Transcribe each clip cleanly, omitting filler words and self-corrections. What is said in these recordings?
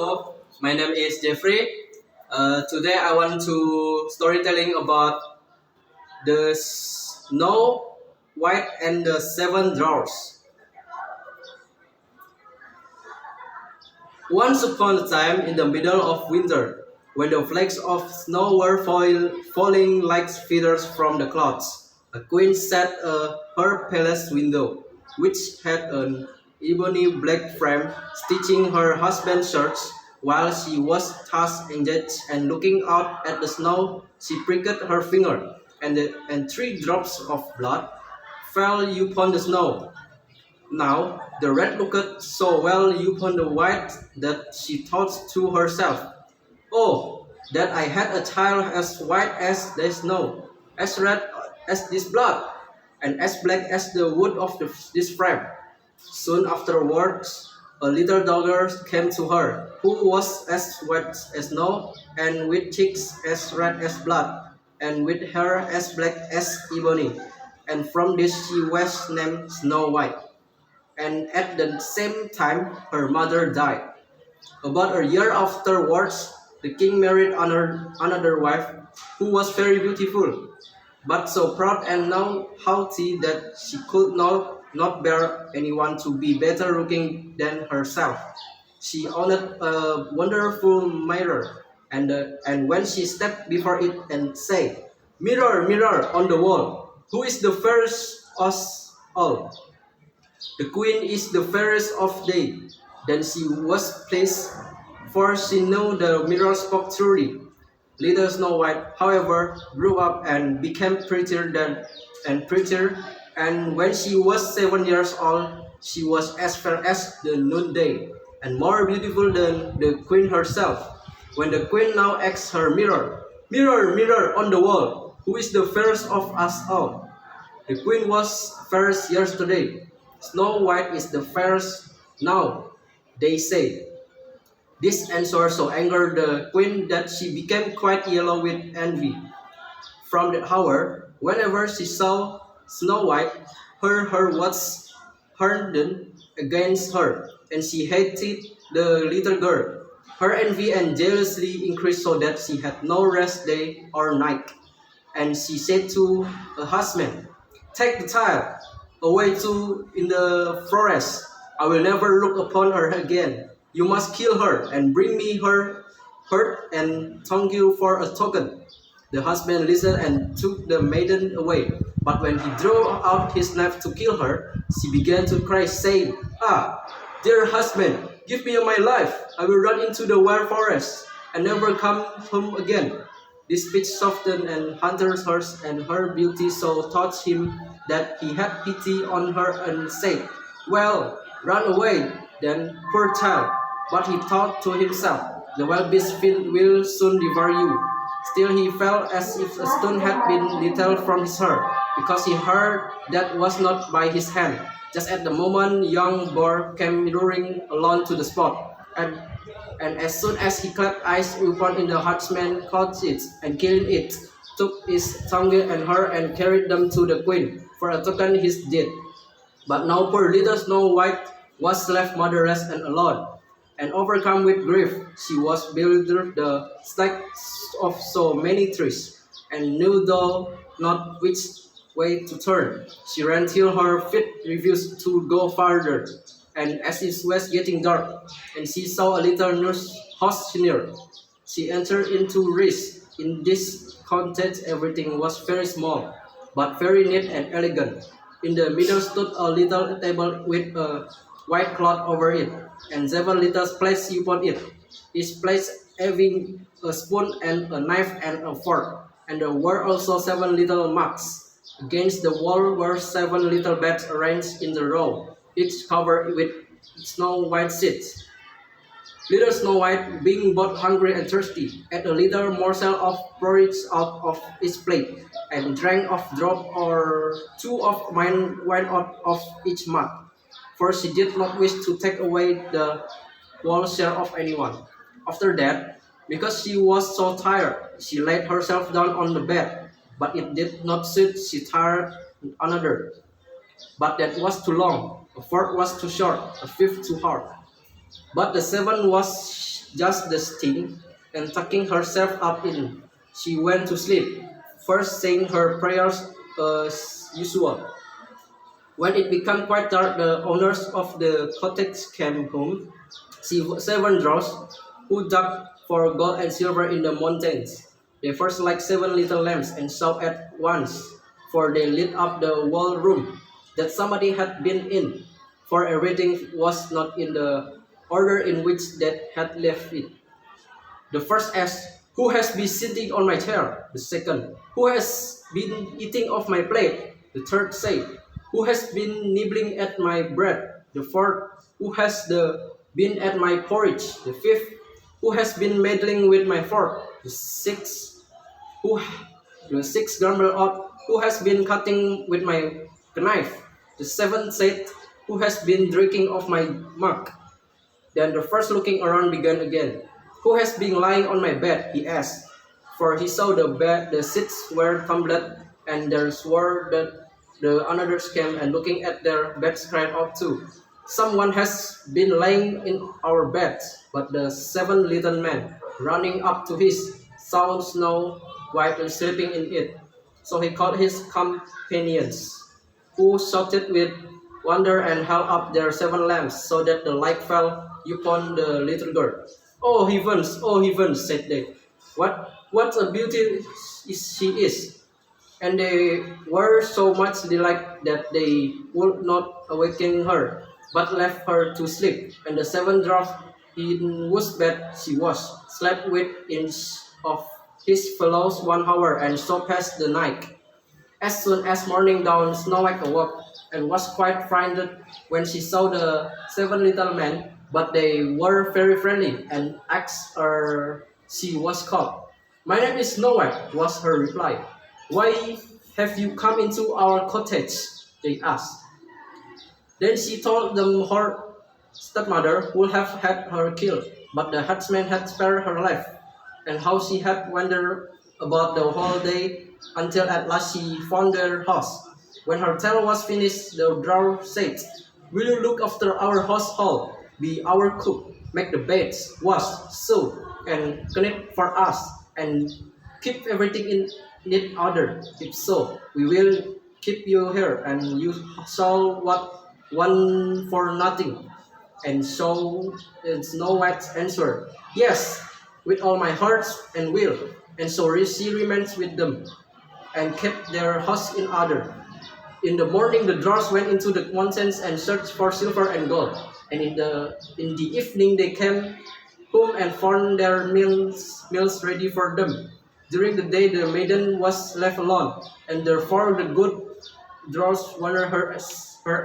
Hello, my name is Jeffrey. Today I want to storytelling about the Snow White and the Seven Dwarfs. Once upon a time, in the middle of winter, when the flakes of snow were falling like feathers from the clouds, a queen sat at her palace window, which had an ebony black frame, stitching her husband's shirts. While she was thus engaged and looking out at the snow, she pricked her finger, and 3 drops of blood fell upon the snow. Now the red looked so well upon the white that she thought to herself, "Oh, that I had a child as white as the snow, as red as this blood, and as black as the wood of this frame." Soon afterwards, a little daughter came to her, who was as white as snow, and with cheeks as red as blood, and with hair as black as ebony. And from this she was named Snow White. And at the same time her mother died. About a year afterwards, the king married another wife who was very beautiful, but so proud and now haughty that she could not bear anyone to be better looking than herself. She owned a wonderful mirror, and when she stepped before it and said, "Mirror, mirror on the wall, who is the fairest of us all?" The queen is the fairest of they. Then she was pleased, for she knew the mirror spoke truly. Little Snow White, however, grew up and became prettier, and when she was 7 years old, she was as fair as the noonday, and more beautiful than the queen herself. When the queen now asked her mirror, "Mirror, mirror on the wall, who is the fairest of us all?" The queen was fairest yesterday. Snow White is the fairest now, they say. This answer so angered the queen that she became quite yellow with envy. From that hour, whenever she saw Snow White, her heart was hardened against her, and she hated the little girl. Her envy and jealousy increased so that she had no rest day or night. And she said to her husband, "Take the child away to in the forest. I will never look upon her again. You must kill her and bring me her hurt and thank you for a token." The husband listened and took the maiden away. But when he drew out his knife to kill her, she began to cry, saying, "Ah, dear husband, give me my life. I will run into the wild forest and never come home again." This speech softened and hunter's heart, and her beauty so touched him that he had pity on her and said, "Well, run away then, poor child." But he thought to himself, "The wild beast will soon devour you." Still he felt as if a stone had been little from his heart, because he heard that was not by his hand. Just at the moment, young boar came roaring along to the spot, and as soon as he clapped eyes upon it, the huntsman caught it and killed it, took his tongue and her and carried them to the queen for a token his deed. But now poor little Snow White was left motherless and alone, and overcome with grief, she was bewildered the stacks of so many trees, and knew though not which way to turn. She ran till her feet refused to go farther, and as it was getting dark, and she saw a little house near, she entered into rest. In this cottage everything was very small, but very neat and elegant. In the middle stood a little table with a white cloth over it, and 7 little plates upon it, each plate having a spoon and a knife and a fork. And there were also 7 little mugs. Against the wall were 7 little beds arranged in a row, each covered with snow white sheets. Little Snow White, being both hungry and thirsty, ate a little morsel of porridge out of each plate, and drank a drop or two of wine out of each mug, for she did not wish to take away the whole share of anyone. After that, because she was so tired, she laid herself down on the bed, but it did not suit, she tired another. But that was too long, a fourth was too short, a fifth too hard. But the seventh was just the sting, and tucking herself up in, she went to sleep, first saying her prayers as usual. When it became quite dark, the owners of the cottage came home. Seven dwarfs who dug for gold and silver in the mountains. They first lighted seven little lamps and saw at once, for they lit up the whole room, that somebody had been in, for everything was not in the order in which they had left it. The first asked, "Who has been sitting on my chair?" The second, "Who has been eating off my plate?" The third said, "Who has been nibbling at my bread?" The fourth, "Who has been at my porridge?" The fifth, "Who has been meddling with my fork?" Who, the sixth grumbled out, "Who has been cutting with my knife?" The seventh said, "Who has been drinking of my mug?" Then the first, looking around, began again. "Who has been lying on my bed?" he asked, for he saw the sheets were tumbled, and there swore that the others came and looking at their beds cried out too, "Someone has been lying in our beds." But the seven little men, running up to his, saw Snow White sleeping in it. So he called his companions, who shouted with wonder and held up their seven lamps, so that the light fell upon the little girl. Oh heavens," said they. What a beauty she is!" And they were so much delighted that they would not awaken her, but left her to sleep. And the seven dwarfs, in whose bed she was, slept with each of his fellows 1 hour, and so passed the night. As soon as morning dawned, Snow White awoke, and was quite frightened when she saw the seven little men, but they were very friendly, and asked her she was called. "My name is Snow White," was her reply. "Why have you come into our cottage?" they asked. Then she told them her stepmother would have had her killed, but the huntsman had spared her life, and how she had wandered about the whole day until at last she found their house. When her tale was finished, the dwarf said, "Will you look after our household, be our cook, make the beds, wash, sew, and knit for us, and keep everything in neat order? If so, we will keep you here, and you shall want for nothing." And so Snow White answered, "Yes, with all my heart and will." And so she remained with them, and kept their house in order. In the morning, the dwarfs went into the mountains and searched for silver and gold. And in the evening, they came home and found their meals ready for them. During the day, the maiden was left alone, and therefore the good dwarfs warned her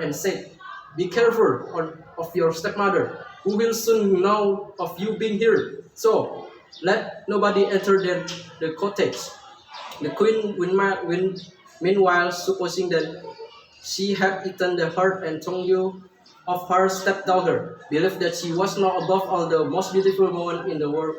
and said, "Be careful of your stepmother, who will soon know of you being here. So let nobody enter the cottage." The queen, meanwhile, supposing that she had eaten the heart and tongue of her stepdaughter, believed that she was now above all the most beautiful woman in the world.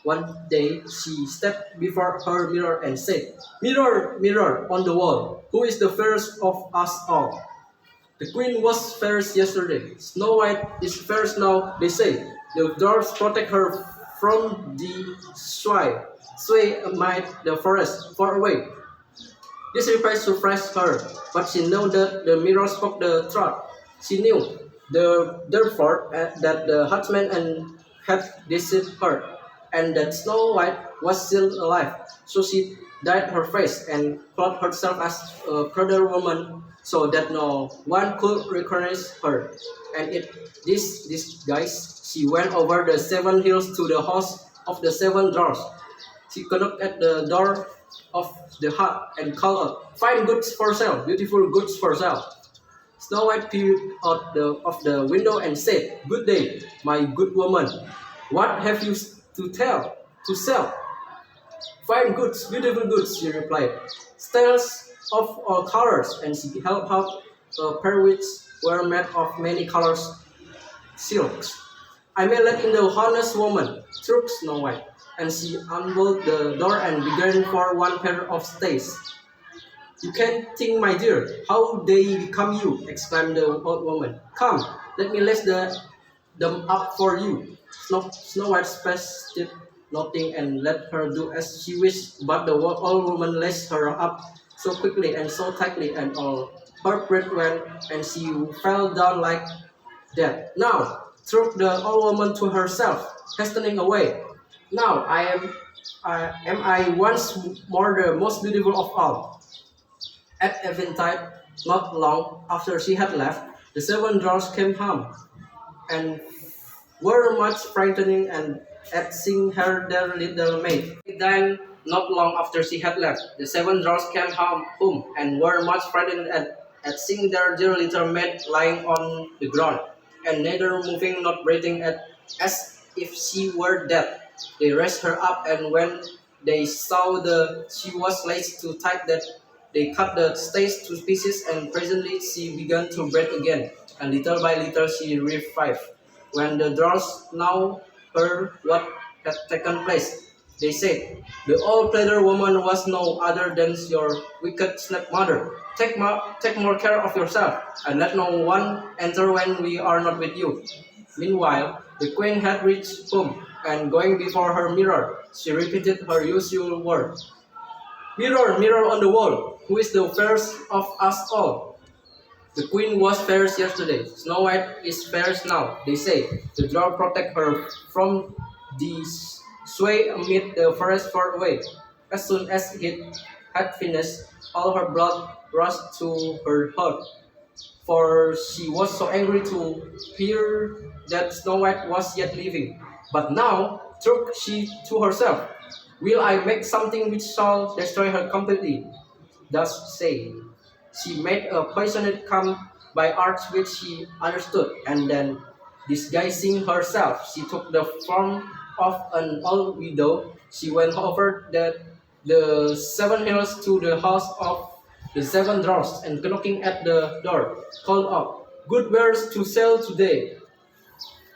One day she stepped before her mirror and said, "Mirror, mirror on the wall, who is the fairest of us all?" The queen was fairest yesterday. Snow White is fairest now, they say. The dwarfs protect her from the sway amid the forest far away. This reply surprised her, but she knew that the mirror spoke the truth. She knew, therefore, that the huntsman had deceived her, and that Snow White was still alive. So she dyed her face and clothed herself as a brother woman, so that no one could recognize her. And in this disguise, she went over the 7 hills to the house of the 7 dwarfs. She knocked at the door of the hut and called out, "Fine goods for sale, beautiful goods for sale." Snow White peered out of the window and said, "Good day, my good woman. What have you to sell?" "Fine goods, beautiful goods," she replied. "Styles of all colors," and she held out a pair which were made of many colors silks. "I may let in the honest woman," thought Snow White, and she unbolted the door and began for 1 pair of stays. "You can't think, my dear, how they become you," exclaimed the old woman. "Come, let me lace them up for you." Snow White spaced nothing and let her do as she wished, but the old woman laced her up so quickly and so tightly, and all her breath went, and she fell down like that. Now, threw the old woman to herself, hastening away. Now I once more the most beautiful of all. At eventide, not long after she had left, the seven dwarfs came home, and were much frightening and at seeing her their little maid. Then, not long after she had left, the seven dwarfs came home and were much frightened at seeing their dear little maid lying on the ground, and neither moving nor breathing as if she were dead. They raised her up, and when they saw she was laced too tight that they cut the stakes to pieces, and presently she began to breathe again, and little by little she revived. When the dwarfs now heard what had taken place, they said, "The old pleather woman was no other than your wicked stepmother. Take more care of yourself, and let no one enter when we are not with you." Meanwhile, the queen had reached home, and going before her mirror, she repeated her usual word. "Mirror, mirror on the wall, who is the fairest of us all?" The queen was fairest yesterday. Snow White is fairest now, they say. The dwarf protect her from the sway amid the forest far away. As soon as it had finished, all her blood rushed to her heart, for she was so angry to hear that Snow White was yet living. But now, thought she to herself, "Will I make something which shall destroy her completely?" Thus saying, she made a poisoned come by arts which she understood, and then, disguising herself, she took the form of an old widow. She went over the seven hills to the house of the seven dwarfs, and knocking at the door, called out, "Good wares to sell today."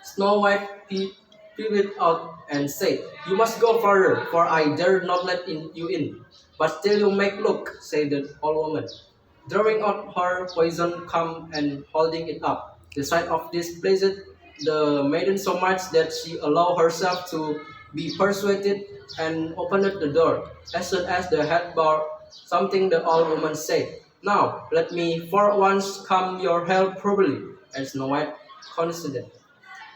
Snow White peeped out and said, "You must go further, for I dare not let you in." "But still you make look," said the old woman, drawing out her poison cum and holding it up. The sight of this pleased the maiden so much that she allowed herself to be persuaded and opened the door. As soon as the head bore something, the old woman said, "Now let me for once come your help properly." And Snow White considered.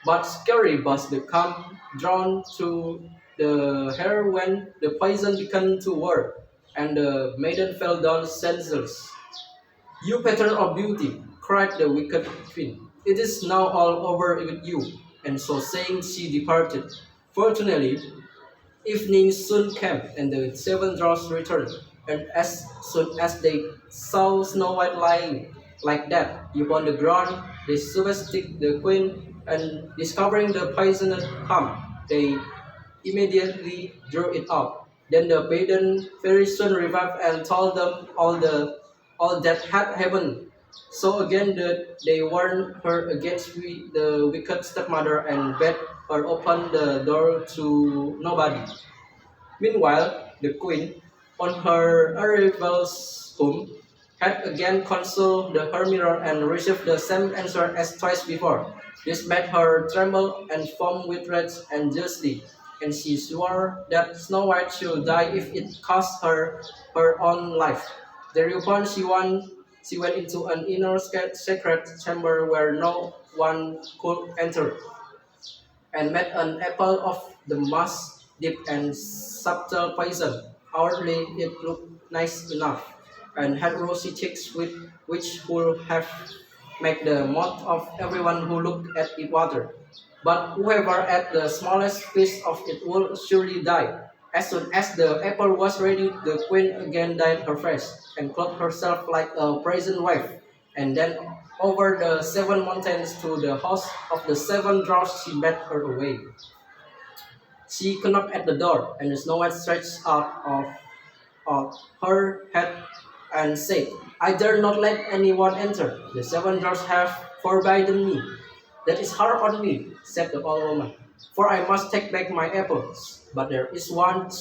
But scary was the cum drawn to the hair when the poison began to work, and the maiden fell down senseless. "You pattern of beauty," cried the wicked queen, "it is now all over with you." And so saying, she departed. Fortunately, evening soon came, and the seven dwarfs returned. And as soon as they saw Snow White lying like that upon the ground, they superstited the queen, and discovering the poisoned cum, they immediately drew it out. Then the maiden very soon revived and told them all that had happened. So again they warned her against the wicked stepmother, and bade her open the door to nobody. Meanwhile, the queen, on her arrival home, had again consulted her mirror and received the same answer as twice before. This made her tremble and foam with rage and jealousy, and she swore that Snow White should die if it cost her her own life. Thereupon she went into an inner sacred chamber where no one could enter, and made an apple of the most deep and subtle poison. Outwardly it looked nice enough, and had rosy cheeks with which would have made the mouth of everyone who looked at it water. But whoever ate the smallest piece of it would surely die. As soon as the apple was ready, the queen again dyed her face, and clothed herself like a present wife, and then over the seven mountains to the house of the seven dwarfs she bade her away. She knocked at the door, and the Snow White stretched out of her head and said, "I dare not let anyone enter. The seven dwarfs have forbidden me." "That is hard on me," said the old woman, "for I must take back my apples. But there is one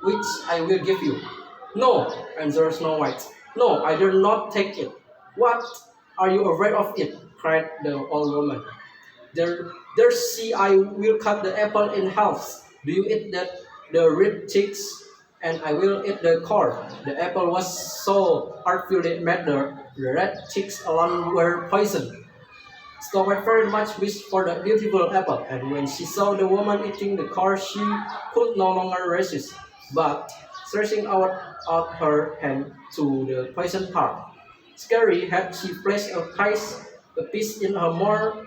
which I will give you." "No," answered Snow White. "No, I dare not take it." "What? Are you afraid of it?" cried the old woman. There see, I will cut the apple in halves. Do you eat the red cheeks, and I will eat the core? The apple was so artfully made the red cheeks alone were poisoned. Snow White very much wished for the beautiful apple, and when she saw the woman eating the core, she could no longer resist, but stretching out her hand to the poisoned part. Scary had she placed a piece in her mouth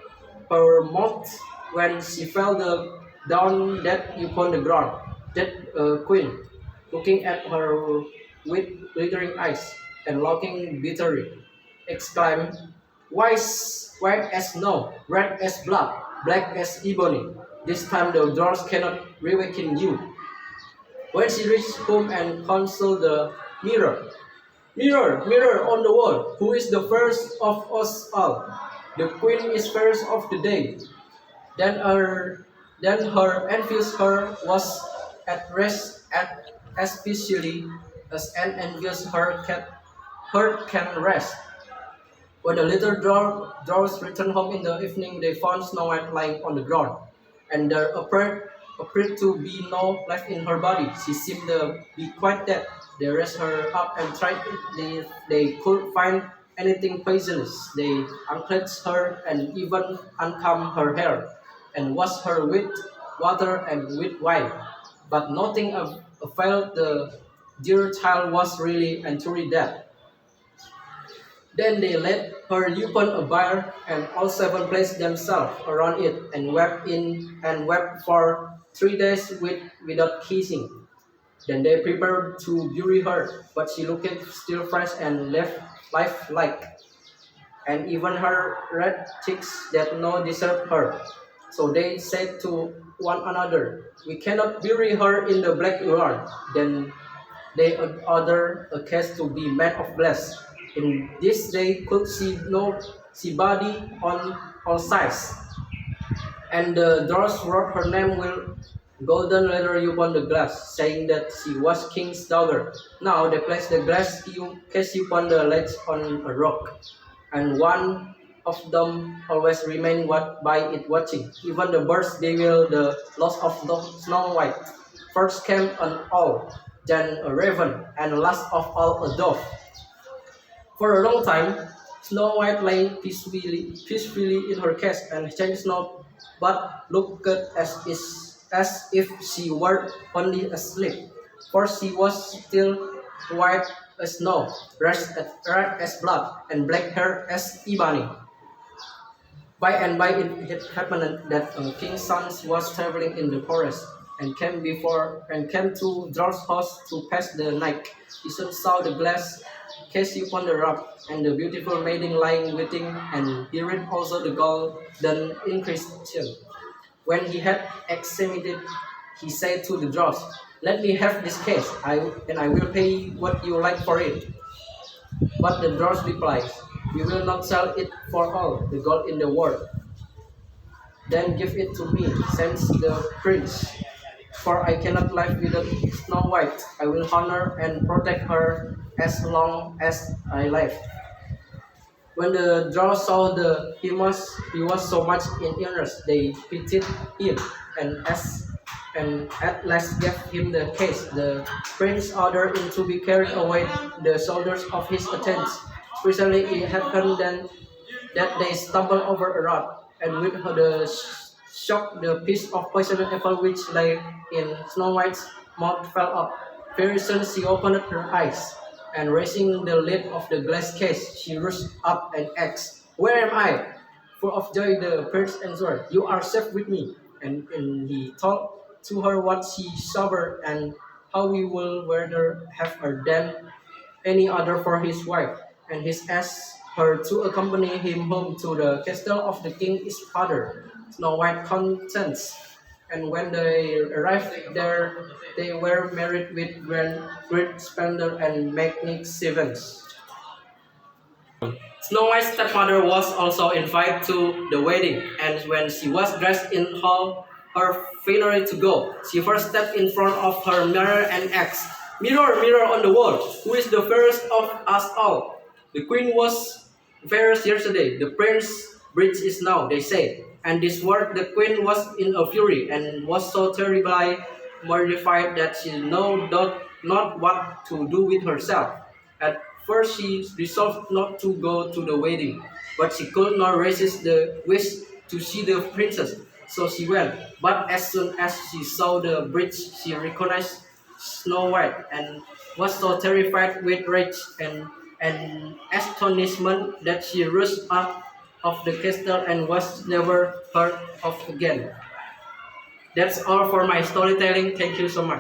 when she fell down dead upon the ground. That queen, looking at her with glittering eyes and looking bitterly, exclaimed, white as snow, red as blood, black as ebony. This time the dwarfs cannot reawaken you. When she reached home and consulted the mirror, mirror, mirror on the wall, who is the first of us all? The queen is first of the day. Then her envious her was at rest as peacefully as an envious her can rest. When the little dwarfs returned home in the evening, they found Snow White lying on the ground, and there appeared to be no life in her body. She seemed to be quite dead. They raised her up and tried if they could find anything poisonous. They unclenched her and even uncombed her hair, and washed her with water and with wine. But nothing availed. The dear child was really and truly dead. Then they laid her upon a bier, and all seven placed themselves around it and wept for 3 days without kissing. Then they prepared to bury her, but she looked still fresh and lifelike, and even her red cheeks that no deserved her. So they said to one another, "We cannot bury her in the black urn." Then they ordered a case to be made of glass. In this they could see body on all sides, and the dwarfs wrote her name with golden letter upon the glass, saying that she was king's daughter. Now they placed the case upon the ledge on a rock, and one of them always remained by it watching. Even the birds they will the loss of the Snow White. First came an owl, then a raven, and last of all a dove. For a long time, Snow White lay peacefully in her case and changed not, but looked as if she were only asleep, for she was still white as snow, red as blood, and black hair as ebony. By and by it happened that a king's son was traveling in the forest, and came to Dwarf's house to pass the night. He soon saw the glass case upon the rock, and the beautiful maiden lying waiting, and he read also the golden inscription. When he had examined it, he said to the dwarfs, "Let me have this case, and I will pay what you like for it." But the dwarfs replied, "We will not sell it for all the gold in the world." "Then give it to me," said the prince, "for I cannot live without Snow White. I will honor and protect her as long as I live." When the dwarfs saw he was so much in earnest, they pitied him, and at last gave him the case. The prince ordered him to be carried away the shoulders of his attendants. Presently it happened then that they stumbled over a rock, and with the shock the piece of poisoned apple which lay in Snow White's mouth fell up. Very soon she opened her eyes, and raising the lid of the glass case, she rushed up and asked, "Where am I?" Full of joy, the prince answered, "You are safe with me." And he told to her what she suffered, and how he will rather have her than any other for his wife. And he asked her to accompany him home to the castle of the king his father. Snow White consents, and when they arrived there, they were married with great splendor and magnificence. Snow White's stepmother was also invited to the wedding, and when she was dressed in all her finery to go, she first stepped in front of her mirror and asked, "Mirror, mirror on the wall, who is the fairest of us all?" The queen was fairest yesterday, the prince's bridge is now, they said. And this word the queen was in a fury and was so terribly mortified that she knew not what to do with herself. At first she resolved not to go to the wedding, but she could not resist the wish to see the princess, so she went. But as soon as she saw the bridge, she recognized Snow White and was so terrified with rage and astonishment that she rushed out of the castle and was never heard of again. That's all for my storytelling. Thank you so much.